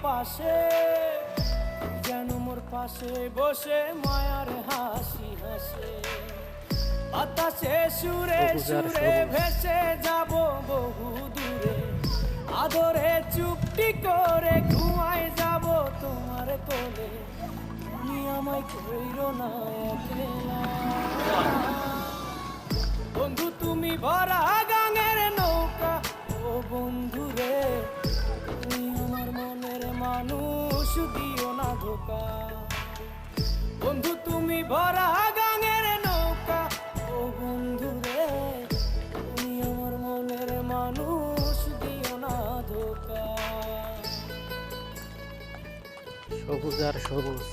পাশে, যেন মোর পাশে বসে মায়ার হাসি হাসে। বাতাসে সুরে সুরে ভেসে যাব বহু দূরে, আদরে চুপটি করে ঘুমায় যাব তোমার কোলে। তুমি আমায় কইরো না একলা বন্ধু, তুমি ভরা গাঙের নৌকা। ও বন্ধু রে, তুমি আমার মনের মানুষ, দিও না ধোকা। বন্ধু তুমি ভরা গাঙের নৌকা। ও বন্ধু রে, তুমি আমার মনের মানুষ, দিও না ধোকা। সবুজ আর সবুজ।